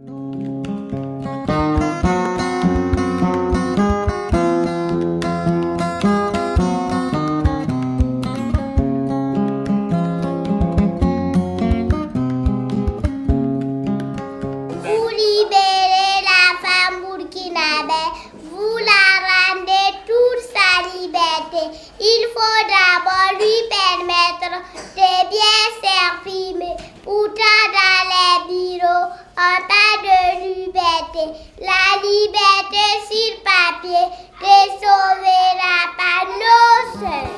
Il faut d'abord lui permettre de bien s'exprimer. Pourtant, dans les bureaux, on parle de liberté. La liberté sur papier ne sauvera pas nos sœurs.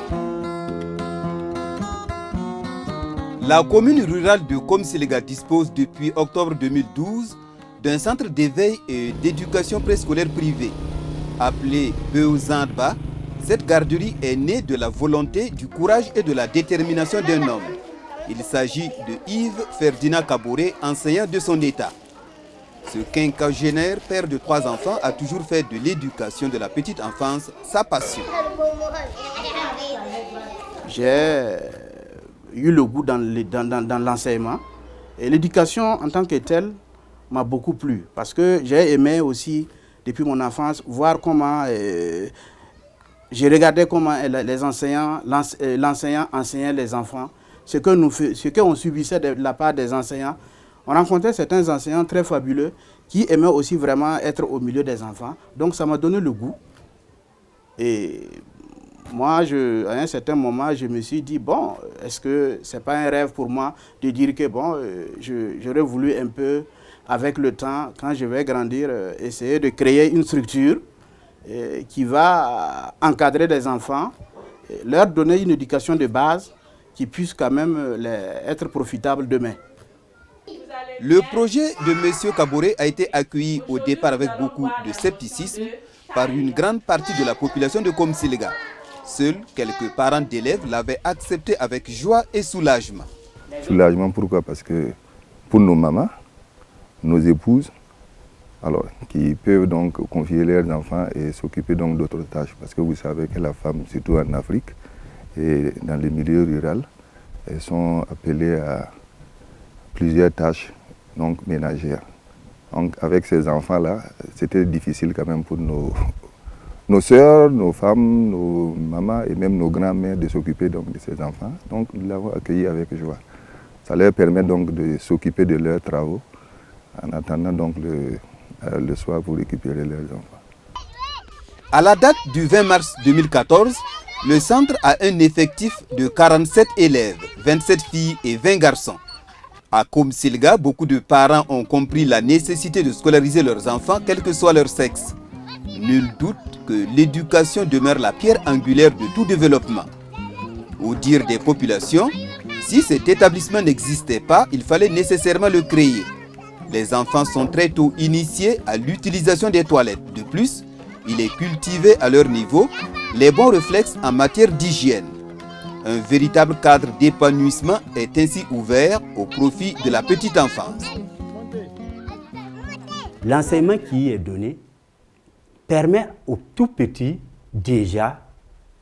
La commune rurale de Komsilega dispose depuis octobre 2012 d'un centre d'éveil et d'éducation préscolaire privé. Appelé Beuzandba, cette garderie est née de la volonté, du courage et de la détermination d'un homme. Il s'agit de Yves Ferdinand Kaboré, enseignant de son état. Ce quinquagénaire, père de 3 enfants, a toujours fait de l'éducation de la petite enfance sa passion. J'ai eu le goût dans l'enseignement et l'éducation en tant que telle m'a beaucoup plu parce que j'ai aimé aussi, depuis mon enfance, voir comment... J'ai regardé comment l'enseignant enseignait les enfants, ce qu'on subissait de la part des enseignants. On rencontrait certains enseignants très fabuleux qui aimaient aussi vraiment être au milieu des enfants. Donc ça m'a donné le goût. Et moi, à un certain moment, je me suis dit, bon, est-ce que ce n'est pas un rêve pour moi de dire que, bon, j'aurais voulu un peu, avec le temps, quand je vais grandir, essayer de créer une structure qui va encadrer les enfants, leur donner une éducation de base qui puisse quand même être profitable demain. Le projet de M. Kaboré a été accueilli au départ avec beaucoup de scepticisme par une grande partie de la population de Komsilega. Seuls quelques parents d'élèves l'avaient accepté avec joie et soulagement. Soulagement pourquoi? Parce que pour nos mamans, nos épouses, alors, qui peuvent donc confier leurs enfants et s'occuper donc d'autres tâches. Parce que vous savez que la femme, surtout en Afrique et dans les milieux ruraux, elles sont appelées à plusieurs tâches donc ménagères. Donc avec ces enfants-là, c'était difficile quand même pour nos sœurs, nos femmes, nos mamans et même nos grands-mères de s'occuper donc de ces enfants. Donc nous l'avons accueilli avec joie. Ça leur permet donc de s'occuper de leurs travaux en attendant donc le soir pour récupérer leurs enfants. À la date du 20 mars 2014, le centre a un effectif de 47 élèves, 27 filles et 20 garçons. À Komsilega, beaucoup de parents ont compris la nécessité de scolariser leurs enfants, quel que soit leur sexe. Nul doute que l'éducation demeure la pierre angulaire de tout développement. Au dire des populations, si cet établissement n'existait pas, il fallait nécessairement le créer. Les enfants sont très tôt initiés à l'utilisation des toilettes. De plus, il est cultivé à leur niveau les bons réflexes en matière d'hygiène. Un véritable cadre d'épanouissement est ainsi ouvert au profit de la petite enfance. L'enseignement qui est donné permet aux tout petits déjà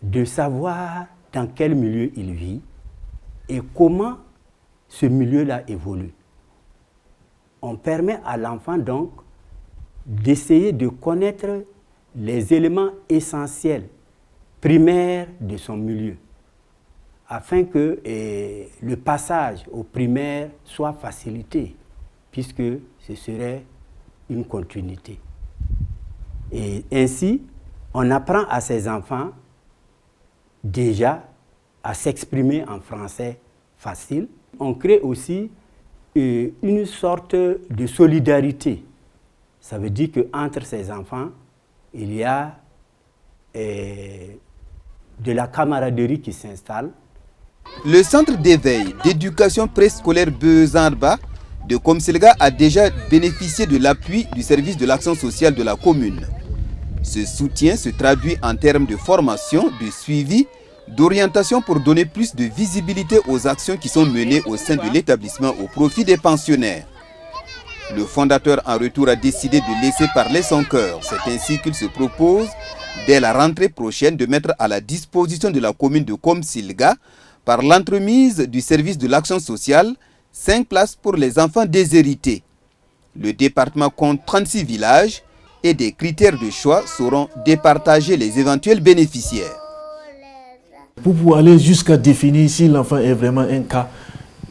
de savoir dans quel milieu il vit et comment ce milieu-là évolue. On permet à l'enfant donc d'essayer de connaître les éléments essentiels, primaires de son milieu, afin que le passage au primaire soit facilité, puisque ce serait une continuité. Et ainsi, on apprend à ces enfants déjà à s'exprimer en français facile. On crée aussi une sorte de solidarité. Ça veut dire qu'entre ces enfants, il y a de la camaraderie qui s'installe. Le centre d'éveil d'éducation préscolaire Beuzandba de Komsilega a déjà bénéficié de l'appui du service de l'action sociale de la commune. Ce soutien se traduit en termes de formation, de suivi, d'orientation pour donner plus de visibilité aux actions qui sont menées au sein de l'établissement au profit des pensionnaires. Le fondateur en retour a décidé de laisser parler son cœur. C'est ainsi qu'il se propose, dès la rentrée prochaine, de mettre à la disposition de la commune de Komsilega, par l'entremise du service de l'action sociale, 5 places pour les enfants déshérités. Le département compte 36 villages et des critères de choix sauront départager les éventuels bénéficiaires. Pour pouvoir aller jusqu'à définir si l'enfant est vraiment un cas,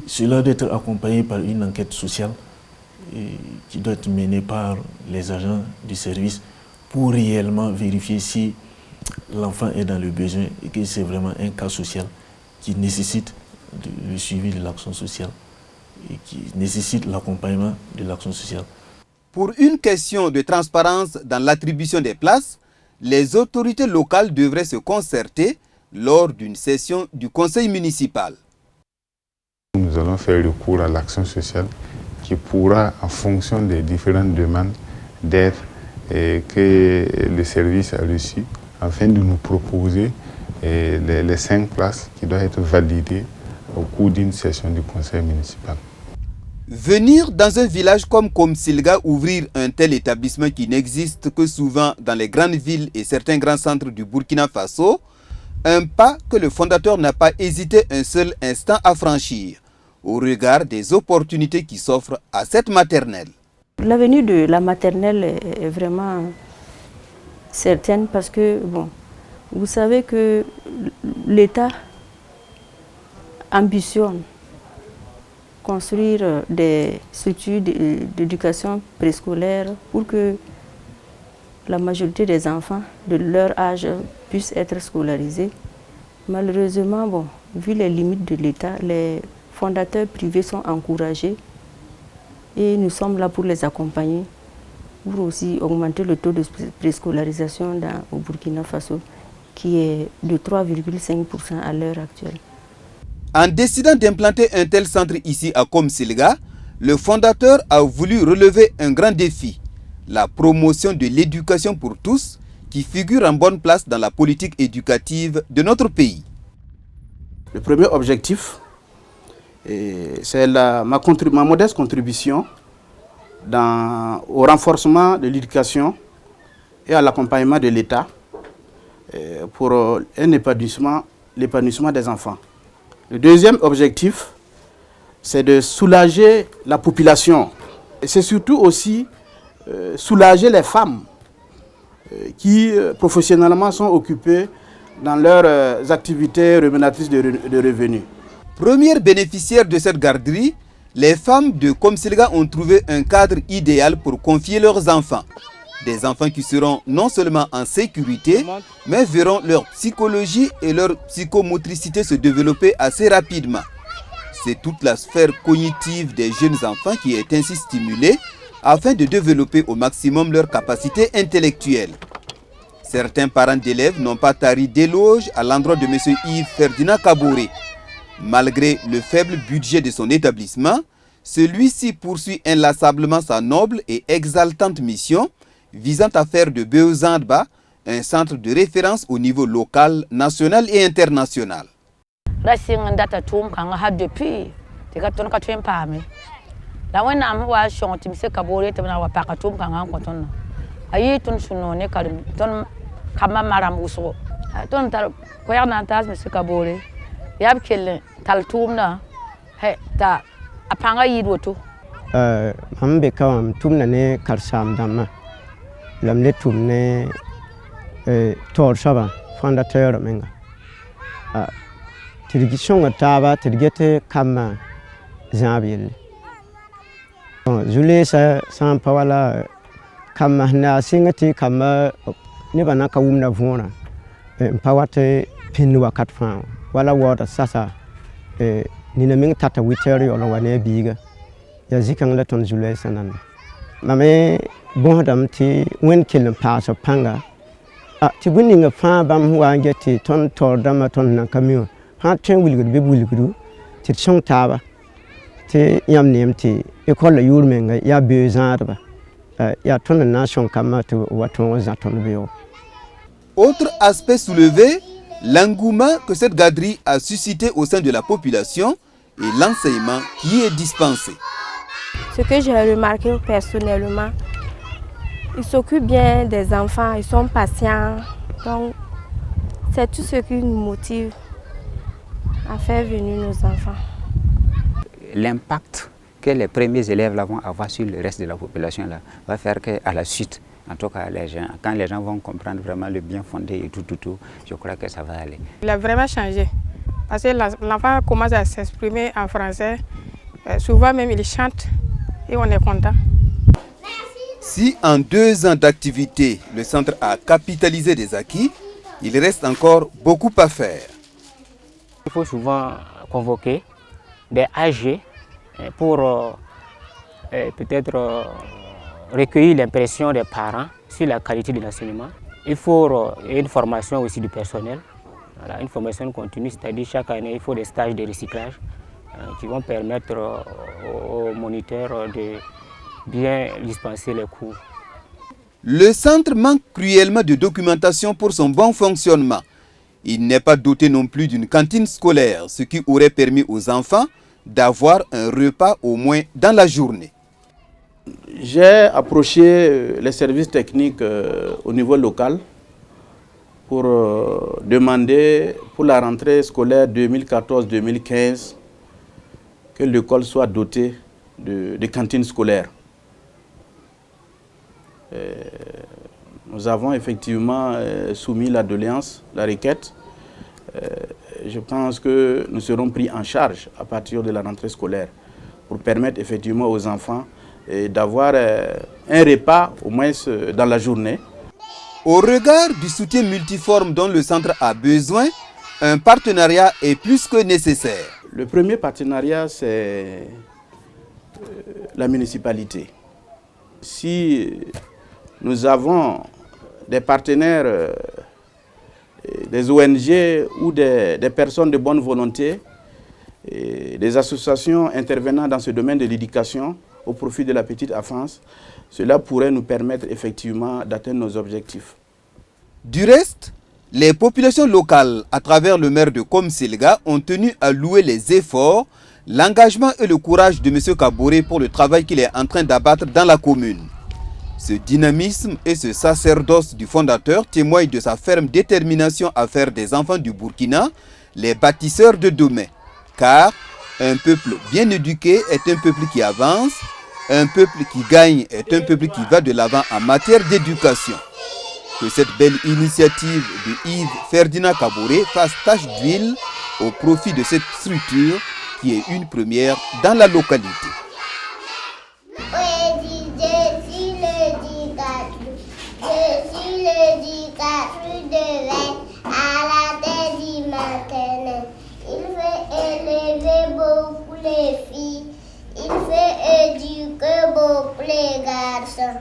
cela doit être accompagné par une enquête sociale qui doit être menée par les agents du service pour réellement vérifier si l'enfant est dans le besoin et que c'est vraiment un cas social qui nécessite le suivi de l'action sociale et qui nécessite l'accompagnement de l'action sociale. Pour une question de transparence dans l'attribution des places, les autorités locales devraient se concerter lors d'une session du conseil municipal. Nous allons faire recours à l'action sociale qui pourra, en fonction des différentes demandes d'aide que le service a reçues, afin de nous proposer les 5 places qui doivent être validées au cours d'une session du conseil municipal. Venir dans un village comme Komsilga ouvrir un tel établissement qui n'existe que souvent dans les grandes villes et certains grands centres du Burkina Faso, un pas que le fondateur n'a pas hésité un seul instant à franchir, au regard des opportunités qui s'offrent à cette maternelle. L'avenir de la maternelle est vraiment certaine parce que, bon, vous savez que l'État ambitionne construire des structures d'éducation préscolaire pour que la majorité des enfants de leur âge puissent être scolarisés. Malheureusement, bon, vu les limites de l'État, les fondateurs privés sont encouragés et nous sommes là pour les accompagner, pour aussi augmenter le taux de préscolarisation au Burkina Faso, qui est de 3,5% à l'heure actuelle. En décidant d'implanter un tel centre ici à Komsilga, le fondateur a voulu relever un grand défi, la promotion de l'éducation pour tous, qui figure en bonne place dans la politique éducative de notre pays. Le premier objectif, c'est ma modeste contribution au renforcement de l'éducation et à l'accompagnement de l'État pour l'épanouissement des enfants. Le deuxième objectif, c'est de soulager la population. C'est surtout aussi soulager les femmes qui professionnellement sont occupées dans leurs activités rémunératrices de revenus. Premières bénéficiaires de cette garderie, les femmes de Komsilga ont trouvé un cadre idéal pour confier leurs enfants. Des enfants qui seront non seulement en sécurité, mais verront leur psychologie et leur psychomotricité se développer assez rapidement. C'est toute la sphère cognitive des jeunes enfants qui est ainsi stimulée afin de développer au maximum leurs capacités intellectuelles. Certains parents d'élèves n'ont pas tari d'éloges à l'endroit de M. Yves Ferdinand Kaboré. Malgré le faible budget de son établissement, celui-ci poursuit inlassablement sa noble et exaltante mission visant à faire de Beuzandba un centre de référence au niveau local, national et international. Lamle tumne tor saba fondateur menga tirigishon taba tirigete kama zabil jule sa san pawala kama na singati kama ne bana ka wumna vona pawate pin wakat fa wala wada sasa ni na ming tata witeri olo wane biga ya zikang la ton jule sanan mame bon dam ti wen kiln pass panga ti buninga fa bam wa ngeti ton tor dama ton na kamio ha tren wilgud be bulgudu ti chong taba ti yam nem ti école yurmenga ya bezarba ya ton nation kama to waton za ton bio. Autre aspect soulevé, l'engouement que cette garderie a suscité au sein de la population et l'enseignement qui est dispensé. Ce que j'ai remarqué personnellement, ils s'occupent bien des enfants, ils sont patients. Donc, c'est tout ce qui nous motive à faire venir nos enfants. L'impact que les premiers élèves là vont avoir sur le reste de la population là, va faire qu'à la suite, en tout cas les gens, quand les gens vont comprendre vraiment le bien fondé et tout, je crois que ça va aller. Il a vraiment changé. Parce que l'enfant commence à s'exprimer en français. Souvent même il chante et on est content. Si en 2 ans d'activité, le centre a capitalisé des acquis, il reste encore beaucoup à faire. Il faut souvent convoquer des AG pour peut-être recueillir l'impression des parents sur la qualité de l'enseignement. Il faut une formation aussi du personnel, voilà, une formation continue, c'est-à-dire chaque année il faut des stages de recyclage qui vont permettre aux moniteurs de bien dispenser les cours. Le centre manque cruellement de documentation pour son bon fonctionnement. Il n'est pas doté non plus d'une cantine scolaire, ce qui aurait permis aux enfants d'avoir un repas au moins dans la journée. J'ai approché les services techniques au niveau local pour demander pour la rentrée scolaire 2014-2015 que l'école soit dotée de cantines scolaires. Nous avons effectivement soumis la doléance, la requête. Je pense que nous serons pris en charge à partir de la rentrée scolaire pour permettre effectivement aux enfants d'avoir un repas au moins dans la journée. Au regard du soutien multiforme dont le centre a besoin, un partenariat est plus que nécessaire. Le premier partenariat, c'est la municipalité. Si nous avons des partenaires, des ONG ou des personnes de bonne volonté, des associations intervenant dans ce domaine de l'éducation au profit de la petite enfance, cela pourrait nous permettre effectivement d'atteindre nos objectifs. Du reste, les populations locales, à travers le maire de Komsilga, ont tenu à louer les efforts, l'engagement et le courage de M. Kaboré pour le travail qu'il est en train d'abattre dans la commune. Ce dynamisme et ce sacerdoce du fondateur témoignent de sa ferme détermination à faire des enfants du Burkina les bâtisseurs de demain. Car un peuple bien éduqué est un peuple qui avance, un peuple qui gagne est un peuple qui va de l'avant en matière d'éducation. Que cette belle initiative de Yves Ferdinand Kaboré fasse tache d'huile au profit de cette structure qui est une première dans la localité. Il fait éduquer beaucoup les garçons.